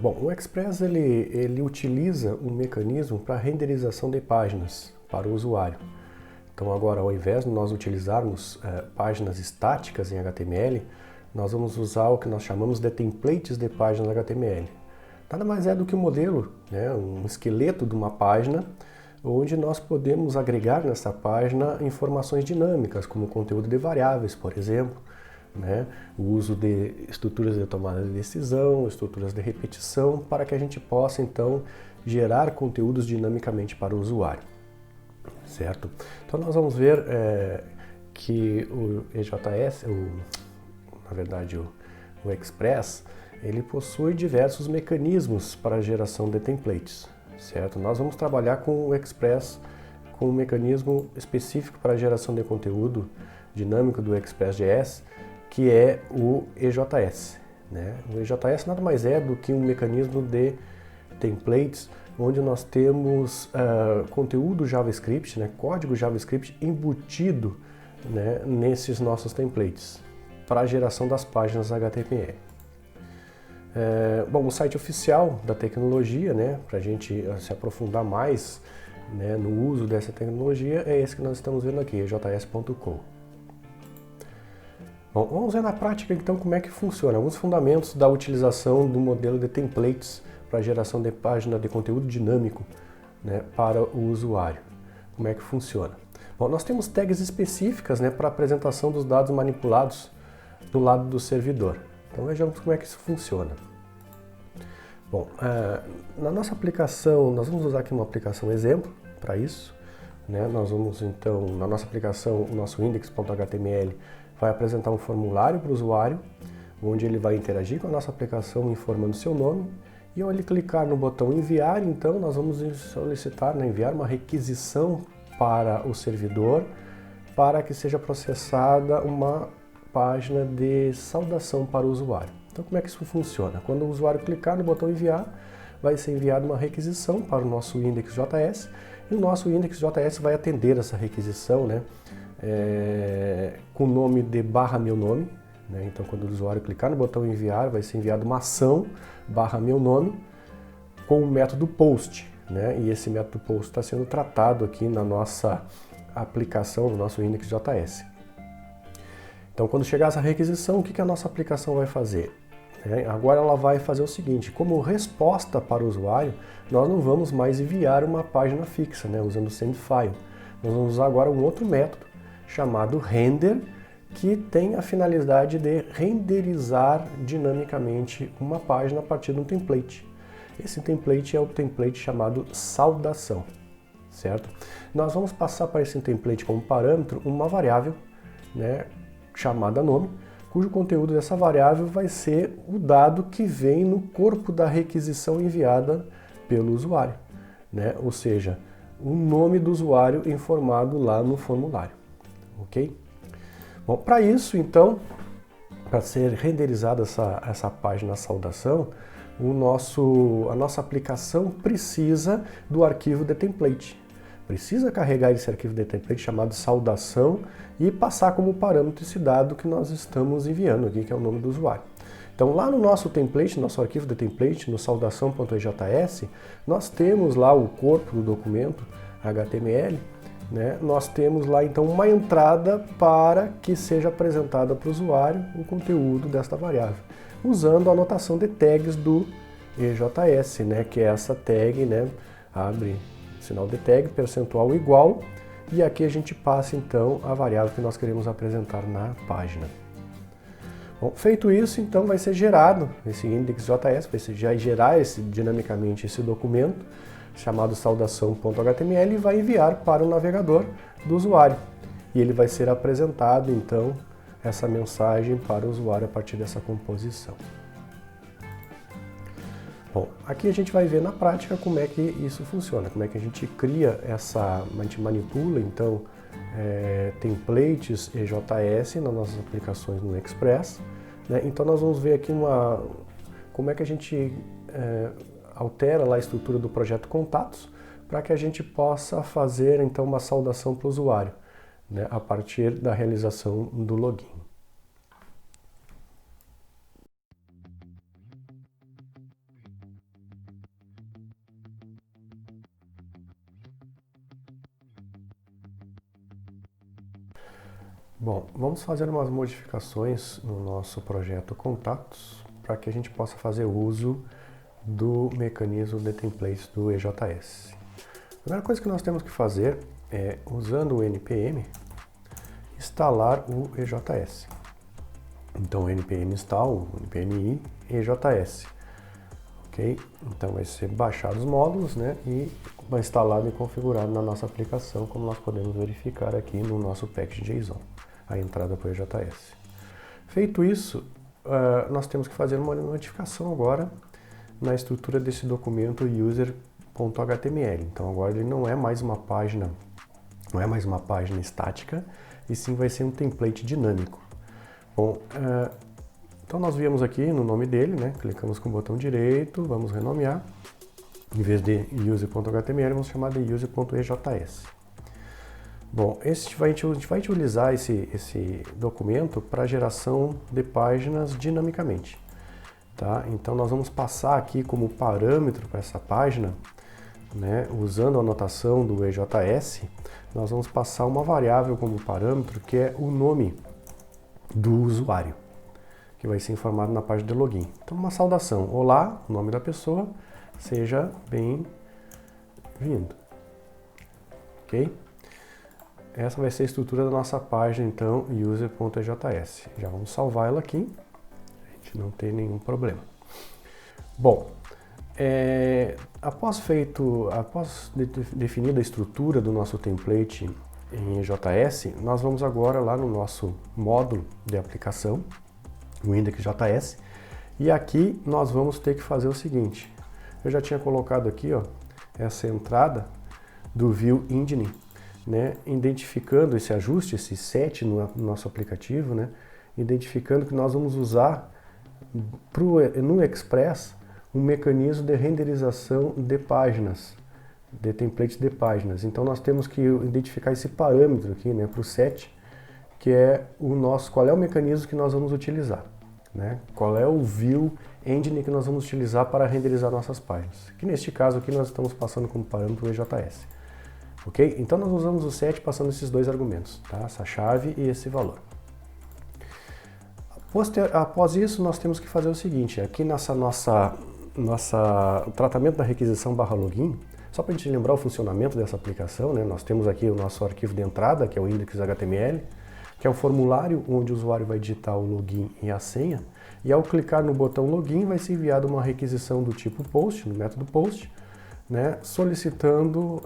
Bom, o Express ele utiliza um mecanismo para renderização de páginas para o usuário. Então agora, ao invés de nós utilizarmos páginas estáticas em HTML, nós vamos usar o que nós chamamos de templates de páginas HTML. Nada mais é do que um modelo, né, um esqueleto de uma página, onde nós podemos agregar nessa página informações dinâmicas, como conteúdo de variáveis, por exemplo, né, o uso de estruturas de tomada de decisão, estruturas de repetição, para que a gente possa então gerar conteúdos dinamicamente para o usuário, certo? Então nós vamos ver que o EJS, na verdade o Express, ele possui diversos mecanismos para a geração de templates, certo? Nós vamos trabalhar com o Express com um mecanismo específico para a geração de conteúdo dinâmico do Express.js, que é o EJS, né? O EJS nada mais é do que um mecanismo de templates, onde nós temos conteúdo JavaScript, né, código JavaScript embutido, né, nesses nossos templates, para a geração das páginas HTML. Bom, o site oficial da tecnologia, né, para a gente se aprofundar mais, né, no uso dessa tecnologia, é esse que nós estamos vendo aqui, ejs.com. Bom, vamos ver na prática então como é que funciona, alguns fundamentos da utilização do modelo de templates para a geração de página de conteúdo dinâmico, né, para o usuário. Como é que funciona? Bom, nós temos tags específicas, né, para a apresentação dos dados manipulados do lado do servidor. Então vejamos como é que isso funciona. Bom, na nossa aplicação, nós vamos usar aqui uma aplicação exemplo para isso, né? Nós vamos então, na nossa aplicação, o nosso index.html vai apresentar um formulário para o usuário, onde ele vai interagir com a nossa aplicação informando seu nome, e ao ele clicar no botão enviar, então nós vamos solicitar, né, enviar uma requisição para o servidor para que seja processada uma página de saudação para o usuário. Então como é que isso funciona? Quando o usuário clicar no botão enviar, vai ser enviada uma requisição para o nosso index.js, e o nosso index.js vai atender essa requisição, né, com o nome de /meu nome, né? Então quando o usuário clicar no botão enviar, vai ser enviada uma ação /meu nome com o método post, né? E esse método post está sendo tratado aqui na nossa aplicação, no nosso index.js. Então quando chegar essa requisição, o que a nossa aplicação vai fazer? Agora ela vai fazer o seguinte: como resposta para o usuário, nós não vamos mais enviar uma página fixa, né, usando o sendFile. Nós vamos usar agora um outro método chamado render, que tem a finalidade de renderizar dinamicamente uma página a partir de um template. Esse template é o template chamado saudação, certo? Nós vamos passar para esse template como parâmetro uma variável, né, chamada nome, cujo conteúdo dessa variável vai ser o dado que vem no corpo da requisição enviada pelo usuário, né? Ou seja, o nome do usuário informado lá no formulário, ok? Bom, para isso, então, para ser renderizada essa página saudação, a nossa aplicação precisa do arquivo de template. Precisa carregar esse arquivo de template chamado saudação e passar como parâmetro esse dado que nós estamos enviando aqui, que é o nome do usuário. Então lá no nosso template, nosso arquivo de template, no saudação.ejs, nós temos lá o corpo do documento HTML, né? Nós temos lá então uma entrada para que seja apresentada para o usuário o conteúdo desta variável, usando a anotação de tags do EJS, né? Que é essa tag, né? Abre sinal de tag, percentual igual, e aqui a gente passa então a variável que nós queremos apresentar na página. Bom, feito isso, então vai ser gerado esse index.js, vai gerar dinamicamente esse documento chamado saudação.html e vai enviar para o navegador do usuário. E ele vai ser apresentado então essa mensagem para o usuário a partir dessa composição. Bom, aqui a gente vai ver na prática como é que isso funciona, como é que a gente cria a gente manipula então templates EJS nas nossas aplicações no Express, né? Então nós vamos ver aqui como é que a gente altera lá a estrutura do projeto contatos para que a gente possa fazer então uma saudação para o usuário, né, a partir da realização do login. Bom, vamos fazer umas modificações no nosso projeto Contatos para que a gente possa fazer uso do mecanismo de templates do EJS. A primeira coisa que nós temos que fazer é, usando o npm, instalar o EJS. Então, npm install, npm EJS. Ok? Então, vai ser baixado os módulos, né, e instalado e configurado na nossa aplicação, como nós podemos verificar aqui no nosso package.json, a entrada para o EJS. Feito isso, nós temos que fazer uma notificação agora na estrutura desse documento user.html. Então agora ele não é mais uma página estática, e sim vai ser um template dinâmico. Bom, então nós viemos aqui no nome dele, né? Clicamos com o botão direito, vamos renomear. Em vez de user.html, vamos chamar de user.ejs. Bom, a gente vai utilizar esse documento para geração de páginas dinamicamente. Tá? Então nós vamos passar aqui como parâmetro para essa página, né, usando a notação do EJS, nós vamos passar uma variável como parâmetro que é o nome do usuário, que vai ser informado na página de login. Então uma saudação, olá, o nome da pessoa, seja bem-vindo. Ok? Essa vai ser a estrutura da nossa página, então, user.ejs. Já vamos salvar ela aqui, a gente não tem nenhum problema. Bom, após definida a estrutura do nosso template em EJS, nós vamos agora lá no nosso módulo de aplicação, o index.js, e aqui nós vamos ter que fazer o seguinte. Eu já tinha colocado aqui, ó, essa entrada do view engine, né, identificando esse ajuste, esse set no nosso aplicativo, né, identificando que nós vamos usar no Express um mecanismo de renderização de páginas, de templates de páginas. Então nós temos que identificar esse parâmetro aqui, né, para o set, que é qual é o mecanismo que nós vamos utilizar, né, qual é o view engine que nós vamos utilizar para renderizar nossas páginas. Que neste caso aqui nós estamos passando como parâmetro o EJS. Ok? Então nós usamos o set passando esses dois argumentos, tá? Essa chave e esse valor. Após isso, nós temos que fazer o seguinte, aqui nessa tratamento da requisição /login, só para a gente lembrar o funcionamento dessa aplicação, né? Nós temos aqui o nosso arquivo de entrada, que é o index.html, que é o formulário onde o usuário vai digitar o login e a senha, e ao clicar no botão login vai ser enviada uma requisição do tipo post, no método post, né,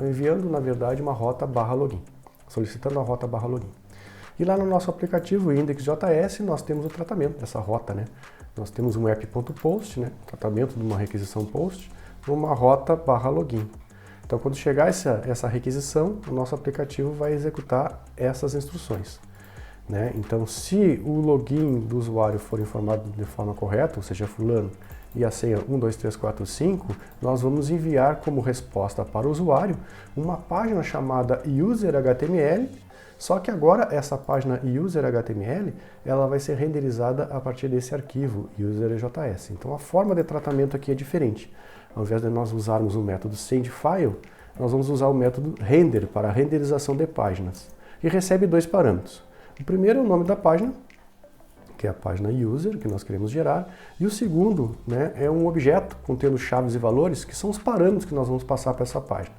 enviando na verdade uma rota /login, solicitando a rota /login. E lá no nosso aplicativo index.js nós temos o tratamento dessa rota, né? Nós temos um app.post, né, tratamento de uma requisição post, uma rota /login. Então quando chegar essa requisição, o nosso aplicativo vai executar essas instruções, né? Então se o login do usuário for informado de forma correta, ou seja, fulano, e a senha 12345, nós vamos enviar como resposta para o usuário uma página chamada user.html, só que agora essa página user.html ela vai ser renderizada a partir desse arquivo user.js. Então a forma de tratamento aqui é diferente. Ao invés de nós usarmos o método sendFile, nós vamos usar o método render para a renderização de páginas. E recebe dois parâmetros. O primeiro é o nome da página, que é a página user, que nós queremos gerar, e o segundo, né, é um objeto contendo chaves e valores, que são os parâmetros que nós vamos passar para essa página.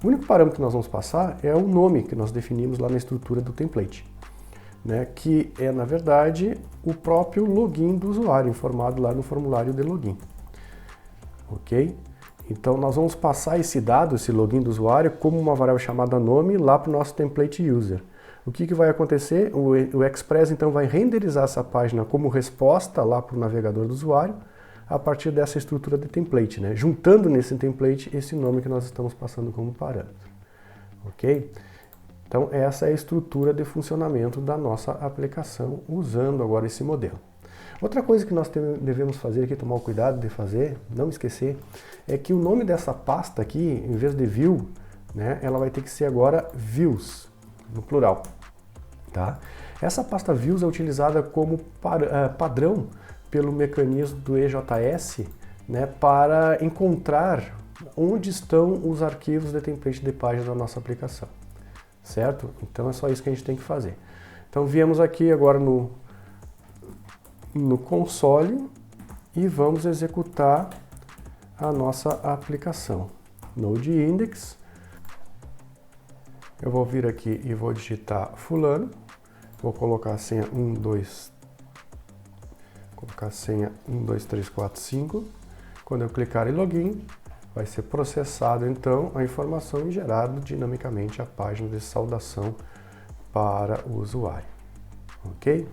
O único parâmetro que nós vamos passar é o nome que nós definimos lá na estrutura do template, né, que é, na verdade, o próprio login do usuário, informado lá no formulário de login. Ok? Então nós vamos passar esse dado, esse login do usuário, como uma variável chamada nome lá para o nosso template user. O que vai acontecer? O Express então vai renderizar essa página como resposta lá para o navegador do usuário a partir dessa estrutura de template, né? Juntando nesse template esse nome que nós estamos passando como parâmetro. Ok? Então essa é a estrutura de funcionamento da nossa aplicação usando agora esse modelo. Outra coisa que nós devemos fazer aqui, tomar o cuidado de fazer, não esquecer, é que o nome dessa pasta aqui, em vez de view, né, ela vai ter que ser agora views, no plural. Tá? Essa pasta views é utilizada como padrão pelo mecanismo do EJS, né, para encontrar onde estão os arquivos de template de página da nossa aplicação. certo? Então é só isso que a gente tem que fazer. Então viemos aqui agora no console e vamos executar a nossa aplicação. Node Index. Eu vou vir aqui e vou digitar fulano. Vou colocar a senha 12345. Quando eu clicar em login, vai ser processado então a informação e gerado dinamicamente a página de saudação para o usuário. Ok?